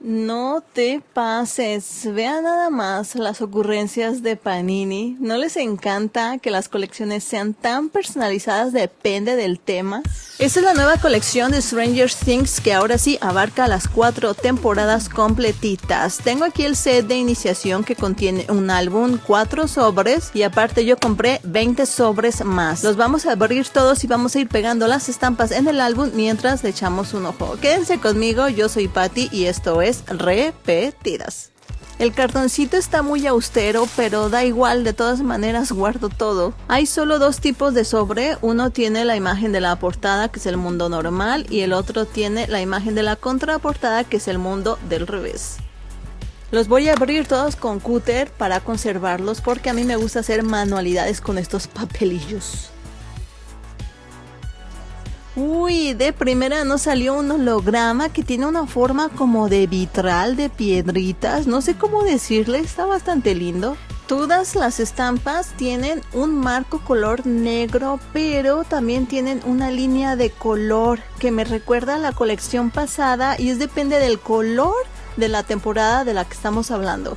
No te pases, vean nada más las ocurrencias de Panini. ¿No les encanta que las colecciones sean tan personalizadas? Depende del tema. Esta es la nueva colección de Stranger Things que ahora sí abarca las 4 temporadas completitas. Tengo aquí el set de iniciación que contiene un álbum, 4 sobres y aparte yo compré 20 sobres más. Los vamos a abrir todos y vamos a ir pegando las estampas en el álbum mientras le echamos un ojo. Quédense conmigo, yo soy Patty y esto es Repetidas. El cartoncito está muy austero, pero da igual, de todas maneras guardo todo. Hay solo 2 tipos de sobre, uno tiene la imagen de la portada que es el mundo normal y el otro tiene la imagen de la contraportada que es el mundo del revés. Los voy a abrir todos con cúter para conservarlos porque a mí me gusta hacer manualidades con estos papelillos. Uy, de primera nos salió un holograma que tiene una forma como de vitral de piedritas, no sé cómo decirle, está bastante lindo. Todas las estampas tienen un marco color negro, pero también tienen una línea de color que me recuerda a la colección pasada y depende del color de la temporada de la que estamos hablando.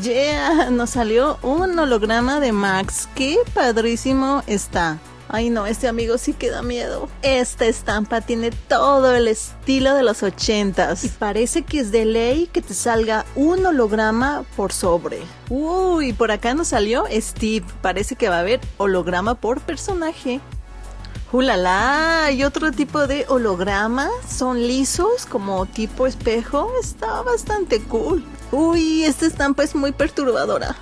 Yeah, nos salió un holograma de Max, qué padrísimo está. Ay no, este amigo sí que da miedo. Esta estampa tiene todo el estilo de los 80s. Y parece que es de ley que te salga un holograma por sobre. Uy, por acá nos salió Steve. Parece que va a haber holograma por personaje. ¡Ulala! Y otro tipo de hologramas. Son lisos, como tipo espejo. Está bastante cool. Uy, esta estampa es muy perturbadora.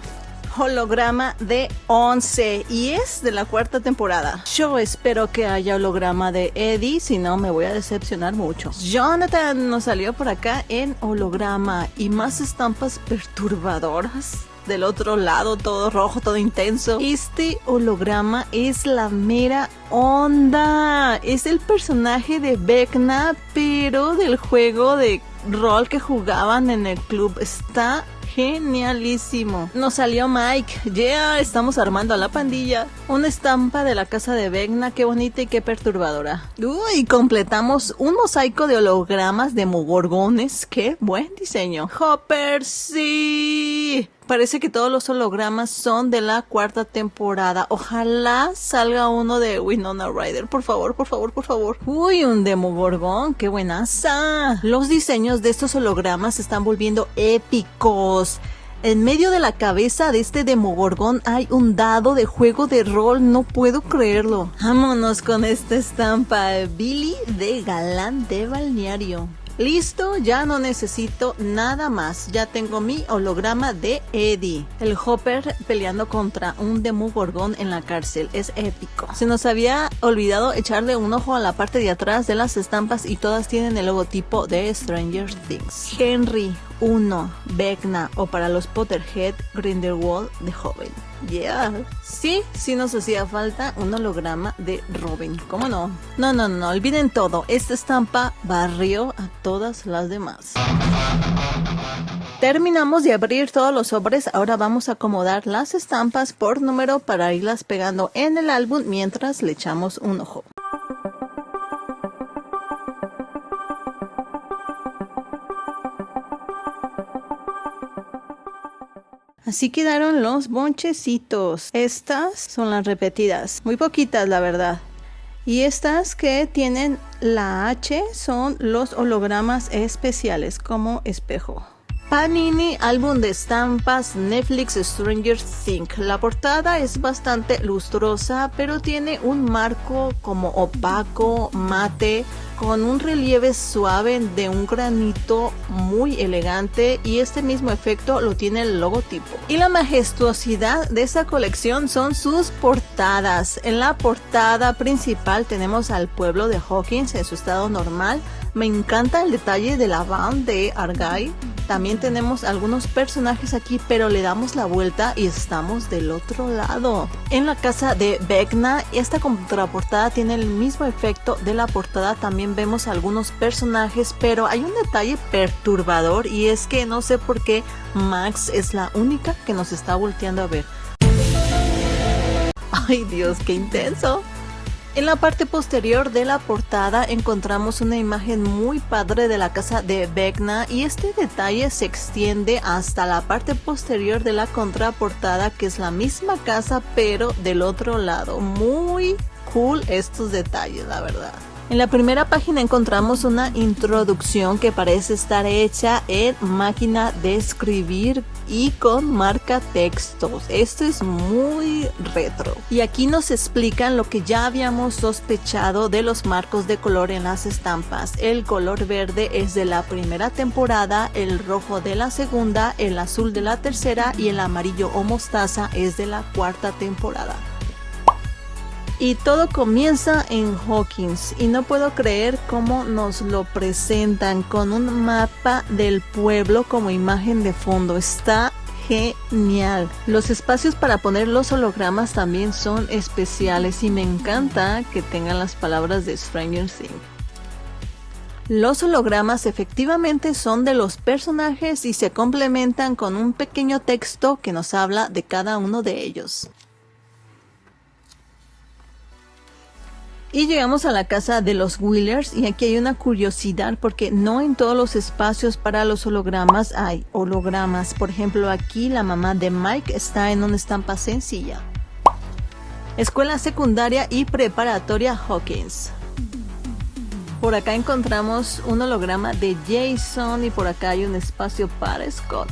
Holograma de 11 y es de la 4ª temporada. Yo espero que haya holograma de Eddie, si no me voy a decepcionar mucho. Jonathan nos salió por acá en holograma y más estampas perturbadoras. Del otro lado, todo rojo, todo intenso. Este holograma es la mera onda. Es el personaje de Vecna, pero del juego de rol que jugaban en el club. Está genialísimo. Nos salió Mike. Yeah, estamos armando a la pandilla. Una estampa de la casa de Vecna. Qué bonita y qué perturbadora. Uy, completamos un mosaico de hologramas de Mogorgones. Qué buen diseño. Hopper, sí. Parece que todos los hologramas son de la 4ª temporada. Ojalá salga uno de Winona Ryder. Por favor, por favor, por favor. Uy, un Demogorgon. ¡Qué buenaza! Los diseños de estos hologramas se están volviendo épicos. En medio de la cabeza de este Demogorgon hay un dado de juego de rol. No puedo creerlo. Vámonos con esta estampa. Billy de galán de balneario. Listo, ya no necesito nada más. Ya tengo mi holograma de Eddie. El Hopper peleando contra un Demogorgon en la cárcel. Es épico. Se nos había olvidado echarle un ojo a la parte de atrás de las estampas y todas tienen el logotipo de Stranger Things. Henry 1, Vecna o para los Potterhead, Grindelwald de joven. Yeah. Sí nos hacía falta un holograma de Robin. ¿Cómo no? No, olviden todo. Esta estampa barrió a todas las demás. Terminamos de abrir todos los sobres. Ahora vamos a acomodar las estampas por número para irlas pegando en el álbum mientras le echamos un ojo. Así quedaron los bonchecitos. Estas son las repetidas. Muy poquitas, la verdad. Y estas que tienen la H son los hologramas especiales como espejo. Panini, álbum de estampas, Netflix Stranger Things. La portada es bastante lustrosa, pero tiene un marco como opaco, mate, con un relieve suave de un granito muy elegante y este mismo efecto lo tiene el logotipo. Y la majestuosidad de esta colección son sus portadas. En la portada principal tenemos al pueblo de Hawkins en su estado normal. Me encanta el detalle de la van de Argyle. También tenemos algunos personajes aquí, pero le damos la vuelta y estamos del otro lado. En la casa de Vecna, esta contraportada tiene el mismo efecto de la portada. También vemos algunos personajes, pero hay un detalle perturbador y es que no sé por qué Max es la única que nos está volteando a ver. Ay Dios, qué intenso. En la parte posterior de la portada encontramos una imagen muy padre de la casa de Vecna y este detalle se extiende hasta la parte posterior de la contraportada, que es la misma casa pero del otro lado. Muy cool estos detalles, la verdad. En la primera página encontramos una introducción que parece estar hecha en máquina de escribir y con marca textos. Esto es muy retro. Y aquí nos explican lo que ya habíamos sospechado de los marcos de color en las estampas. El color verde es de la primera temporada, el rojo de la segunda, el azul de la tercera y el amarillo o mostaza es de la cuarta temporada. Y todo comienza en Hawkins y no puedo creer cómo nos lo presentan con un mapa del pueblo como imagen de fondo. Está genial. Los espacios para poner los hologramas también son especiales y me encanta que tengan las palabras de Stranger Things. Los hologramas efectivamente son de los personajes y se complementan con un pequeño texto que nos habla de cada uno de ellos. Y llegamos a la casa de los Wheelers y aquí hay una curiosidad porque no en todos los espacios para los hologramas hay hologramas. Por ejemplo, aquí la mamá de Mike está en una estampa sencilla. Escuela secundaria y preparatoria Hawkins. Por acá encontramos un holograma de Jason y por acá hay un espacio para Scott.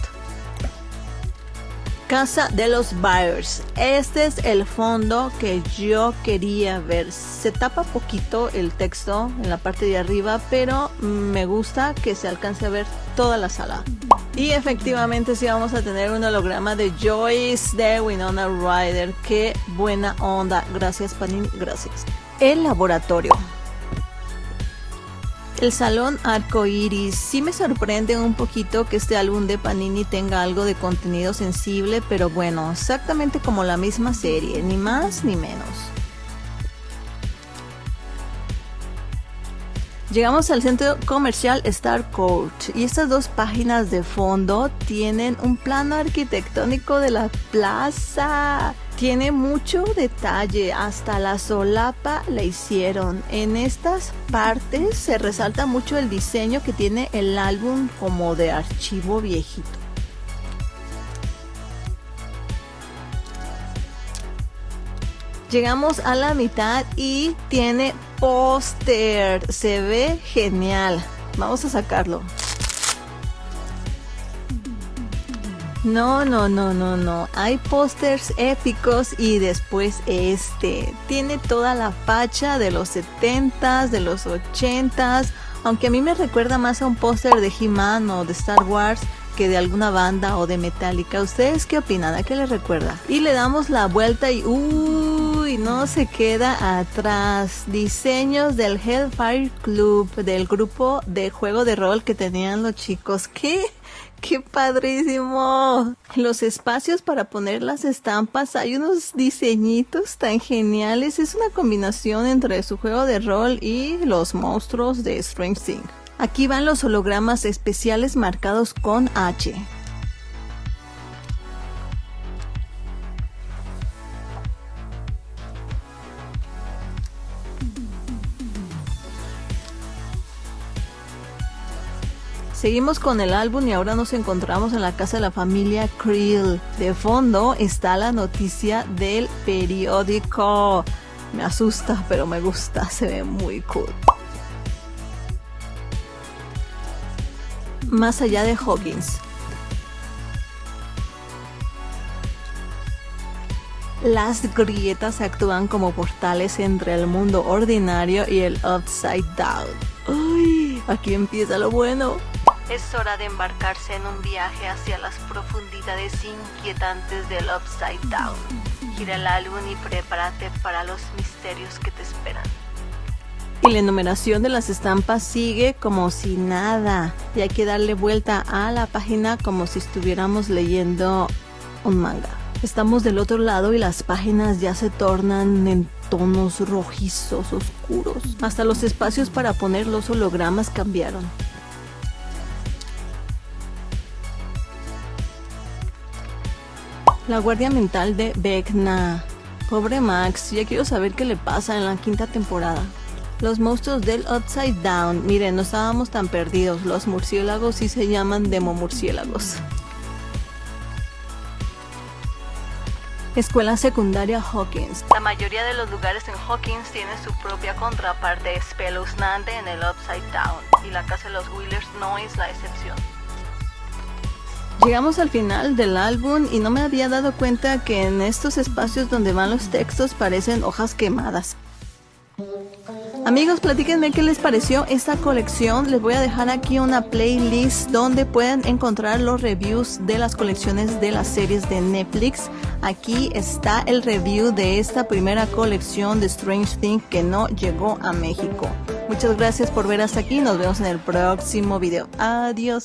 Casa de los Byers. Este es el fondo que yo quería ver. Se tapa poquito el texto en la parte de arriba, pero me gusta que se alcance a ver toda la sala. Y efectivamente sí vamos a tener un holograma de Joyce de Winona Ryder. Qué buena onda. Gracias Panini, gracias. El laboratorio. El salón arcoiris. Sí me sorprende un poquito que este álbum de Panini tenga algo de contenido sensible, pero bueno, exactamente como la misma serie, ni más ni menos. Llegamos al centro comercial Star Court y estas dos páginas de fondo tienen un plano arquitectónico de la plaza. Tiene mucho detalle, hasta la solapa la hicieron. En estas partes se resalta mucho el diseño que tiene el álbum como de archivo viejito. Llegamos a la mitad y tiene póster. Se ve genial. Vamos a sacarlo. No. Hay pósters épicos y después este. Tiene toda la facha de los 70s, de los 80s. Aunque a mí me recuerda más a un póster de He-Man o de Star Wars que de alguna banda o de Metallica. ¿Ustedes qué opinan? ¿A qué les recuerda? Y le damos la vuelta y uy, no se queda atrás. Diseños del Hellfire Club, del grupo de juego de rol que tenían los chicos. ¡Qué padrísimo! Los espacios para poner las estampas, hay unos diseñitos tan geniales. Es una combinación entre su juego de rol y los monstruos de Stranger Things. Aquí van los hologramas especiales marcados con H. Seguimos con el álbum y ahora nos encontramos en la casa de la familia Creel. De fondo está la noticia del periódico. Me asusta, pero me gusta, se ve muy cool. Más allá de Hawkins. Las grietas actúan como portales entre el mundo ordinario y el Upside Down. ¡Uy! Aquí empieza lo bueno. Es hora de embarcarse en un viaje hacia las profundidades inquietantes del Upside Down. Gira el álbum y prepárate para los misterios que te esperan. Y la enumeración de las estampas sigue como si nada. Y hay que darle vuelta a la página como si estuviéramos leyendo un manga. Estamos del otro lado y las páginas ya se tornan en tonos rojizos oscuros. Hasta los espacios para poner los hologramas cambiaron. La guardia mental de Vecna. Pobre Max, ya quiero saber qué le pasa en la quinta temporada. Los monstruos del Upside Down. Miren, no estábamos tan perdidos. Los murciélagos sí se llaman demomurciélagos. Escuela secundaria Hawkins. La mayoría de los lugares en Hawkins tienen su propia contraparte espeluznante en el Upside Down, y la casa de los Wheelers no es la excepción. Llegamos al final del álbum y no me había dado cuenta que en estos espacios donde van los textos parecen hojas quemadas. Amigos, platíquenme qué les pareció esta colección. Les voy a dejar aquí una playlist donde pueden encontrar los reviews de las colecciones de las series de Netflix. Aquí está el review de esta primera colección de Strange Things que no llegó a México. Muchas gracias por ver hasta aquí. Nos vemos en el próximo video. Adiós.